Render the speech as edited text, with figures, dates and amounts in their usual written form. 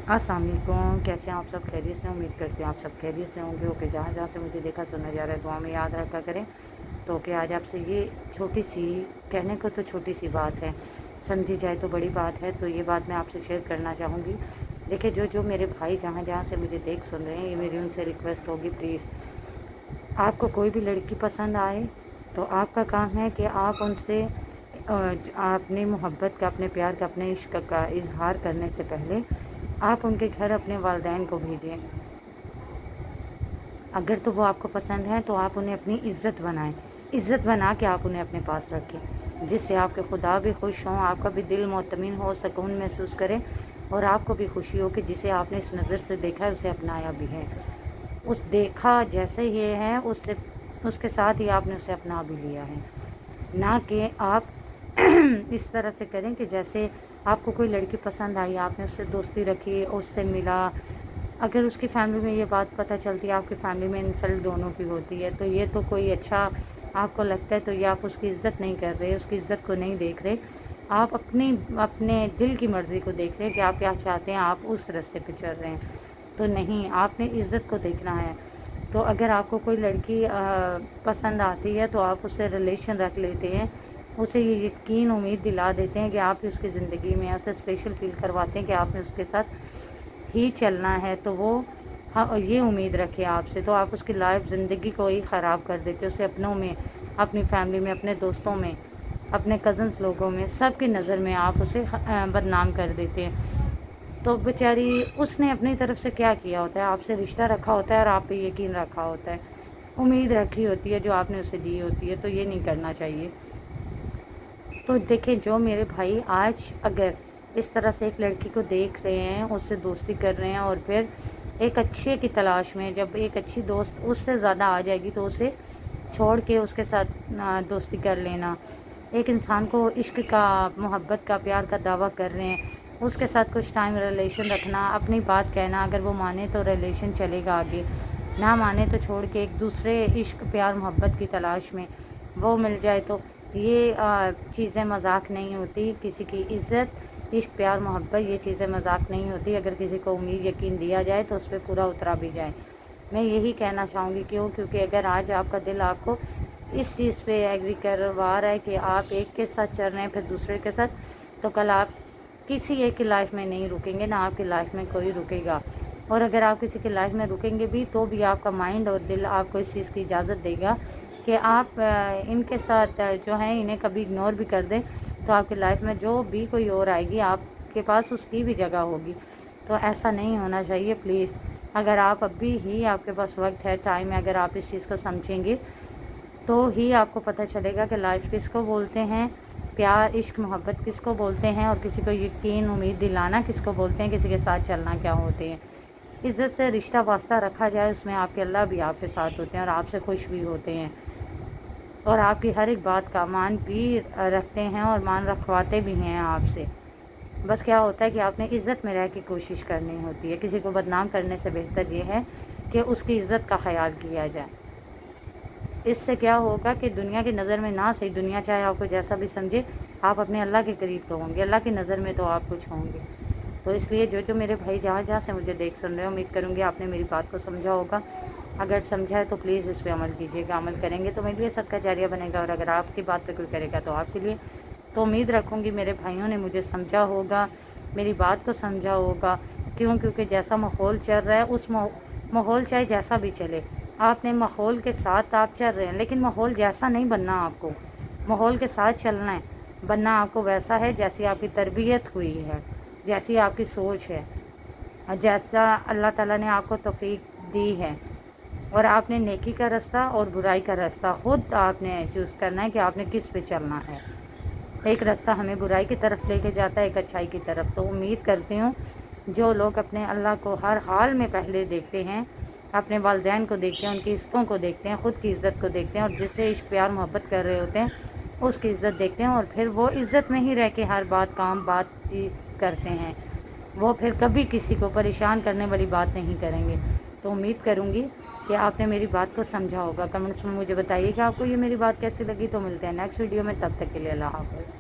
अस्सलाम वालेकुम। कैसे हैं आप सब? खैरियत से? उम्मीद करते हैं आप सब खैरियत से होंगे। ओके, जहाँ जहाँ से मुझे देखा सुना जा रहा है दुआ में याद रखा करें। तो ओके, आज आपसे ये छोटी सी, कहने को तो छोटी सी बात है, समझी जाए तो बड़ी बात है। तो ये बात मैं आपसे शेयर करना चाहूँगी। देखिए, जो मेरे भाई जहाँ जहाँ से मुझे देख सुन रहे हैं, ये मेरी उनसे रिक्वेस्ट होगी, प्लीज़ आपको कोई भी लड़की पसंद आए तो आपका काम है कि आप उनसे अपनी मोहब्बत का, अपने प्यार का, अपने इश्क का इजहार करने से पहले आप उनके घर अपने वालिदैन को भेजें। अगर तो वो आपको पसंद है तो आप उन्हें अपनी इज़्ज़त बनाएं, इज़्ज़त बना के आप उन्हें अपने पास रखें, जिससे आपके खुदा भी खुश हों, आपका भी दिल मुतमिन हो, सुकून महसूस करें और आपको भी खुशी हो कि जिसे आपने इस नज़र से देखा है उसे अपनाया भी है। उस देखा जैसे ये है उससे, उसके साथ ही आपने उसे अपना भी लिया है। ना कि आप इस तरह से करें कि जैसे आपको कोई लड़की पसंद आई, आपने उससे दोस्ती रखी, उससे मिला, अगर उसकी फैमिली में ये बात पता चलती है, आपकी फैमिली में इंसल्ट दोनों की होती है, तो ये तो कोई अच्छा आपको लगता है, तो ये आप उसकी इज़्ज़त नहीं कर रहे, उसकी इज़्ज़त को नहीं देख रहे। आप अपने दिल की मर्ज़ी को देख रहे हैं कि आप क्या चाहते हैं, आप उस रास्ते पे चल रहे हैं। तो नहीं, आपने इज़्ज़त को देखना है। तो अगर आपको कोई लड़की पसंद आती है तो आप उससे रिलेशन रख लेते हैं, उसे ये यकीन उम्मीद दिला देते हैं कि आप उसकी ज़िंदगी में ऐसे स्पेशल फील करवाते हैं कि आपने उसके साथ ही चलना है, तो वो हाँ ये उम्मीद रखे आपसे, तो आप उसकी लाइफ ज़िंदगी को ही ख़राब कर देते हैं। उसे अपनों में, अपनी फैमिली में, अपने दोस्तों में, अपने कज़न्स लोगों में, सब की नज़र में आप उसे बदनाम कर देते हैं। तो बेचारी उसने अपनी तरफ से क्या किया होता है, आपसे रिश्ता रखा होता है और आप पे यकीन रखा होता है, उम्मीद रखी होती है जो आपने उसे दी होती है, तो ये नहीं करना चाहिए। तो देखें, जो मेरे भाई आज अगर इस तरह से एक लड़की को देख रहे हैं, उससे दोस्ती कर रहे हैं और फिर एक अच्छे की तलाश में, जब एक अच्छी दोस्त उससे ज़्यादा आ जाएगी तो उसे छोड़ के उसके साथ दोस्ती कर लेना। एक इंसान को इश्क का, मोहब्बत का, प्यार का दावा कर रहे हैं, उसके साथ कुछ टाइम रिलेशन रखना, अपनी बात कहना, अगर वो माने तो रिलेशन चलेगा आगे, ना माने तो छोड़ के एक दूसरे इश्क, प्यार, मोहब्बत की तलाश में वो मिल जाए, तो ये चीज़ें मजाक नहीं होती। किसी की इज़्ज़त, इश्क, प्यार, मोहब्बत, ये चीज़ें मजाक नहीं होती। अगर किसी को उम्मीद यकीन दिया जाए तो उस पर पूरा उतरा भी जाए। मैं यही कहना चाहूँगी, क्योंकि अगर आज आपका दिल आपको इस चीज़ पे एग्री करवा रहा है कि आप एक के साथ चल रहे हैं फिर दूसरे के साथ, तो कल आप किसी एक की लाइफ में नहीं रुकेंगे, ना आपकी लाइफ में कोई रुकेगा। और अगर आप किसी की लाइफ में रुकेंगे भी तो भी आपका माइंड और दिल आपको इस चीज़ की इजाज़त देगा कि आप इनके साथ जो है इन्हें कभी इग्नोर भी कर दें, तो आपकी लाइफ में जो भी कोई और आएगी आपके पास उसकी भी जगह होगी। तो ऐसा नहीं होना चाहिए प्लीज़। अगर आप अभी ही, आपके पास वक्त है, टाइम है, अगर आप इस चीज़ को समझेंगे तो ही आपको पता चलेगा कि लाइफ किसको बोलते हैं, प्यार, इश्क, मोहब्बत किसको बोलते हैं, और किसी को यकीन उम्मीद दिलाना किसको बोलते हैं, किसी के साथ चलना क्या होते हैं। इज़्ज़त से रिश्ता वास्ता रखा जाए, उसमें आपके अल्लाह भी आपके साथ होते हैं और आपसे खुश भी होते हैं और आपकी हर एक बात का मान भी रखते हैं और मान रखवाते भी हैं आपसे। बस क्या होता है कि आपने इज़्ज़त में रह के कोशिश करनी होती है। किसी को बदनाम करने से बेहतर ये है कि उसकी इज़्ज़त का ख्याल किया जाए। इससे क्या होगा कि दुनिया की नज़र में ना सही, दुनिया चाहे आपको जैसा भी समझे, आप अपने अल्लाह के करीब तो होंगे, अल्लाह की नज़र में तो आप कुछ होंगे। तो इसलिए जो मेरे भाई जहाँ जहाँ से मुझे देख सुन रहे हो, उम्मीद करूँगी आपने मेरी बात को समझा होगा। अगर समझा है तो प्लीज़ इस पर अमल कीजिएगा। अमल करेंगे तो मेरे लिए सदका जारिया बनेगा, और अगर आपकी बात पे कोई करेगा तो आपके लिए। तो उम्मीद रखूँगी मेरे भाइयों ने मुझे समझा होगा, मेरी बात को समझा होगा। क्योंकि जैसा माहौल चल रहा है, उस माहौल चाहे जैसा भी चले, आपने माहौल के साथ आप चल रहे हैं, लेकिन माहौल जैसा नहीं बनना आपको, माहौल के साथ चलना है। बनना आपको वैसा है जैसी आपकी तरबियत हुई है, जैसी आपकी सोच है और जैसा अल्लाह ताला ने आपको तौफीक दी है। और आपने नेकी का रास्ता और बुराई का रास्ता खुद आपने चूज़ करना है कि आपने किस पे चलना है। एक रास्ता हमें बुराई की तरफ लेके जाता है, एक अच्छाई की तरफ। तो उम्मीद करती हूँ जो लोग अपने अल्लाह को हर हाल में पहले देखते हैं, अपने वालिदैन को देखते हैं, उनकी इज़्ज़तों को देखते हैं, ख़ुद की इज़्ज़त को देखते हैं, और जिससे इश्क, प्यार, मोहब्बत कर रहे होते हैं उसकी इज़्ज़त देखते हैं, और फिर वो इज़्ज़त में ही रह के हर बात, काम, बातचीत करते हैं, वो फिर कभी किसी को परेशान करने वाली बात नहीं करेंगे। तो उम्मीद करूँगी कि आपने मेरी बात को समझा होगा। कमेंट्स में मुझे बताइए कि आपको ये मेरी बात कैसी लगी। तो मिलते हैं नेक्स्ट वीडियो में, तब तक के लिए अल्लाह हाफ़िज़।